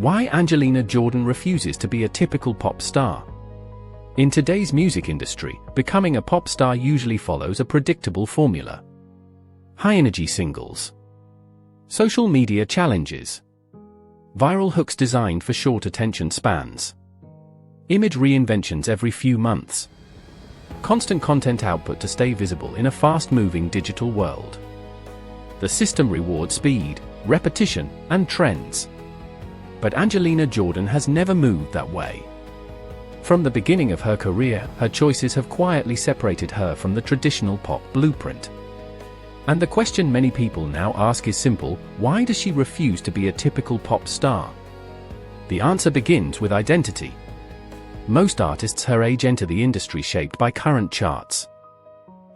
Why Angelina Jordan refuses to be a typical pop star. In today's music industry, becoming a pop star usually follows a predictable formula. High-energy singles, social media challenges, viral hooks designed for short attention spans, image reinventions every few months, constant content output to stay visible in a fast-moving digital world. The system rewards speed, repetition, and trends. But Angelina Jordan has never moved that way. From the beginning of her career, her choices have quietly separated her from the traditional pop blueprint. And the question many people now ask is simple: why does she refuse to be a typical pop star? The answer begins with identity. Most artists her age enter the industry shaped by current charts.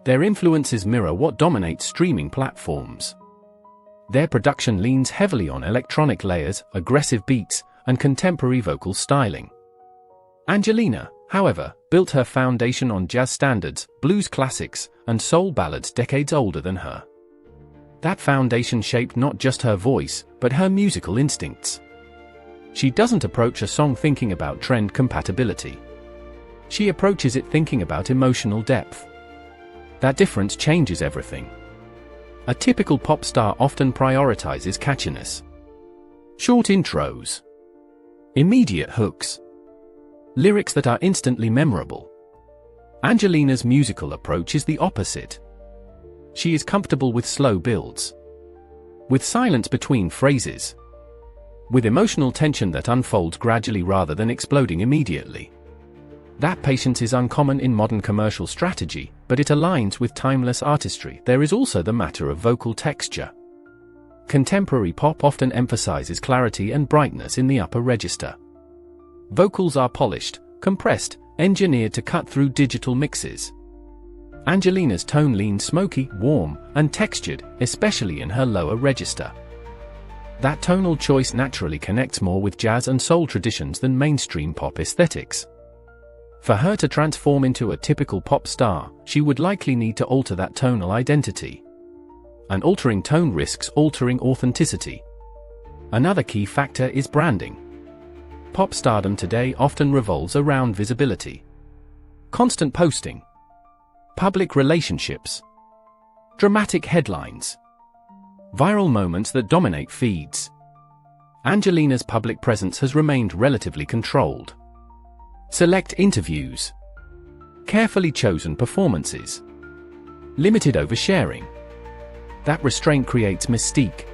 Their influences mirror what dominates streaming platforms. Their production leans heavily on electronic layers, aggressive beats, and contemporary vocal styling. Angelina, however, built her foundation on jazz standards, blues classics, and soul ballads decades older than her. That foundation shaped not just her voice, but her musical instincts. She doesn't approach a song thinking about trend compatibility. She approaches it thinking about emotional depth. That difference changes everything. A typical pop star often prioritizes catchiness, short intros, immediate hooks, lyrics that are instantly memorable. Angelina's musical approach is the opposite. She is comfortable with slow builds, with silence between phrases, with emotional tension that unfolds gradually rather than exploding immediately. That patience is uncommon in modern commercial strategy, but it aligns with timeless artistry. There is also the matter of vocal texture. Contemporary pop often emphasizes clarity and brightness in the upper register. Vocals are polished, compressed, engineered to cut through digital mixes. Angelina's tone leans smoky, warm, and textured, especially in her lower register. That tonal choice naturally connects more with jazz and soul traditions than mainstream pop aesthetics. For her to transform into a typical pop star, she would likely need to alter that tonal identity. And altering tone risks altering authenticity. Another key factor is branding. Pop stardom today often revolves around visibility. Constant posting, public relationships, dramatic headlines, viral moments that dominate feeds. Angelina's public presence has remained relatively controlled. Select interviews, carefully chosen performances, limited oversharing. That restraint creates mystique.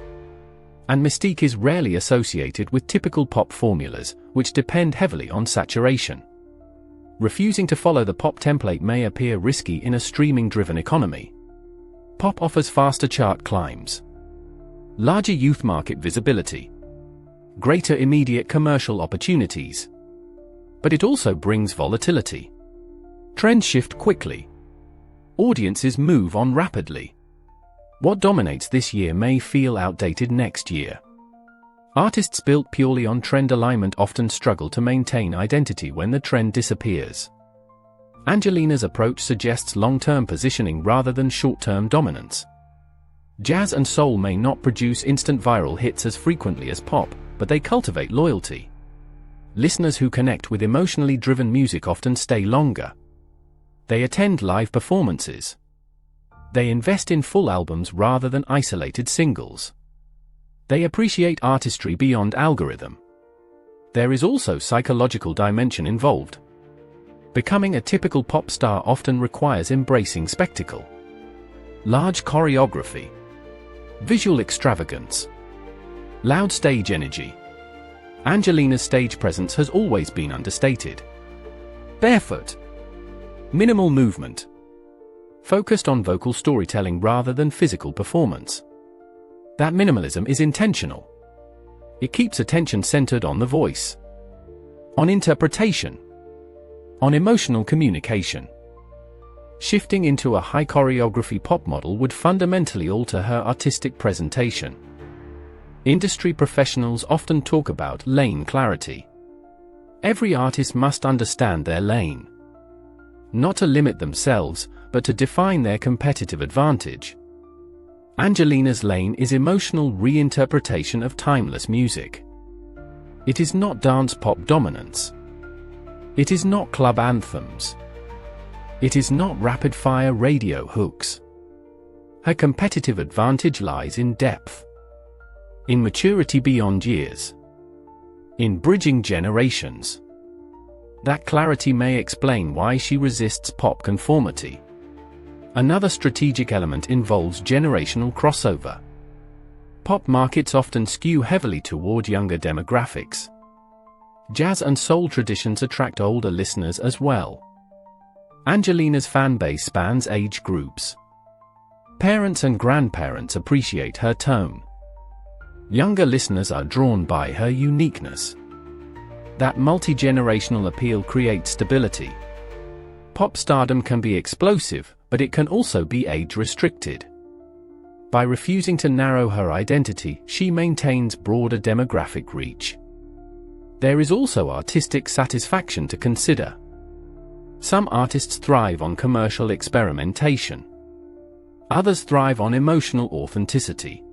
And mystique is rarely associated with typical pop formulas, which depend heavily on saturation. Refusing to follow the pop template may appear risky in a streaming-driven economy. Pop offers faster chart climbs, larger youth market visibility, greater immediate commercial opportunities. But it also brings volatility. Trends shift quickly. Audiences move on rapidly. What dominates this year may feel outdated next year. Artists built purely on trend alignment often struggle to maintain identity when the trend disappears. Angelina's approach suggests long-term positioning rather than short-term dominance. Jazz and soul may not produce instant viral hits as frequently as pop, but they cultivate loyalty. Listeners who connect with emotionally driven music often stay longer. They attend live performances. They invest in full albums rather than isolated singles. They appreciate artistry beyond algorithm. There is also psychological dimension involved. Becoming a typical pop star often requires embracing spectacle, large choreography, visual extravagance, loud stage energy. Angelina's stage presence has always been understated. Barefoot, minimal movement, focused on vocal storytelling rather than physical performance. That minimalism is intentional. It keeps attention centered on the voice, on interpretation, on emotional communication. Shifting into a high choreography pop model would fundamentally alter her artistic presentation. Industry professionals often talk about lane clarity. Every artist must understand their lane. Not to limit themselves, but to define their competitive advantage. Angelina's lane is emotional reinterpretation of timeless music. It is not dance pop dominance. It is not club anthems. It is not rapid-fire radio hooks. Her competitive advantage lies in depth, in maturity beyond years, in bridging generations. That clarity may explain why she resists pop conformity. Another strategic element involves generational crossover. Pop markets often skew heavily toward younger demographics. Jazz and soul traditions attract older listeners as well. Angelina's fanbase spans age groups. Parents and grandparents appreciate her tone. Younger listeners are drawn by her uniqueness. That multi-generational appeal creates stability. Pop stardom can be explosive, but it can also be age-restricted. By refusing to narrow her identity, she maintains broader demographic reach. There is also artistic satisfaction to consider. Some artists thrive on commercial experimentation. Others thrive on emotional authenticity.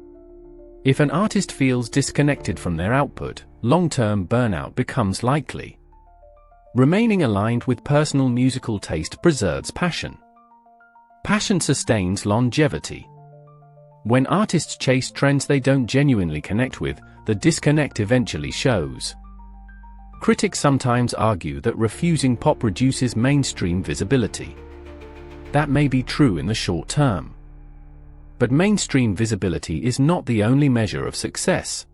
If an artist feels disconnected from their output, long-term burnout becomes likely. Remaining aligned with personal musical taste preserves passion. Passion sustains longevity. When artists chase trends they don't genuinely connect with, the disconnect eventually shows. Critics sometimes argue that refusing pop reduces mainstream visibility. That may be true in the short term. But mainstream visibility is not the only measure of success.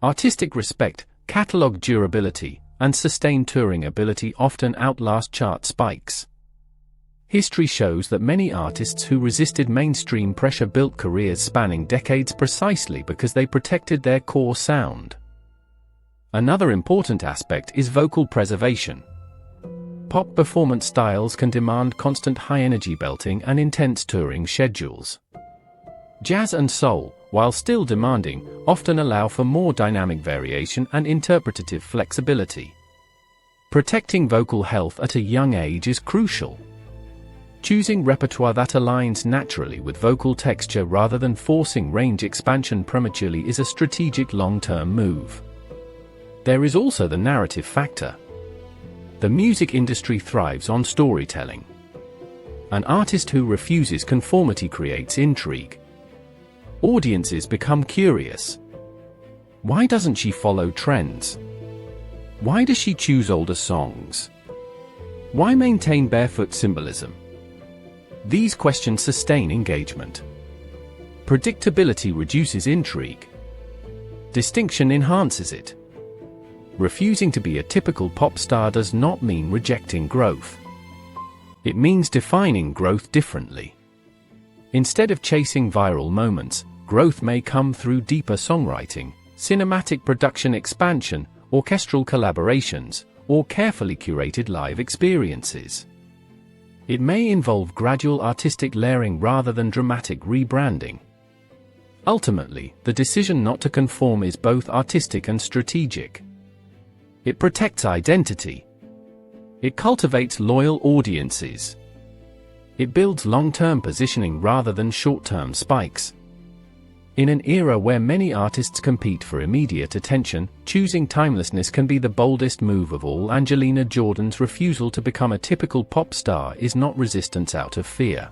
Artistic respect, catalog durability, and sustained touring ability often outlast chart spikes. History shows that many artists who resisted mainstream pressure built careers spanning decades precisely because they protected their core sound. Another important aspect is vocal preservation. Pop performance styles can demand constant high-energy belting and intense touring schedules. Jazz and soul, while still demanding, often allow for more dynamic variation and interpretative flexibility. Protecting vocal health at a young age is crucial. Choosing repertoire that aligns naturally with vocal texture rather than forcing range expansion prematurely is a strategic long-term move. There is also the narrative factor. The music industry thrives on storytelling. An artist who refuses conformity creates intrigue. Audiences become curious. Why doesn't she follow trends? Why does she choose older songs? Why maintain barefoot symbolism? These questions sustain engagement. Predictability reduces intrigue. Distinction enhances it. Refusing to be a typical pop star does not mean rejecting growth. It means defining growth differently. Instead of chasing viral moments, growth may come through deeper songwriting, cinematic production expansion, orchestral collaborations, or carefully curated live experiences. It may involve gradual artistic layering rather than dramatic rebranding. Ultimately, the decision not to conform is both artistic and strategic. It protects identity. It cultivates loyal audiences. It builds long-term positioning rather than short-term spikes. In an era where many artists compete for immediate attention, choosing timelessness can be the boldest move of all. Angelina Jordan's refusal to become a typical pop star is not resistance out of fear.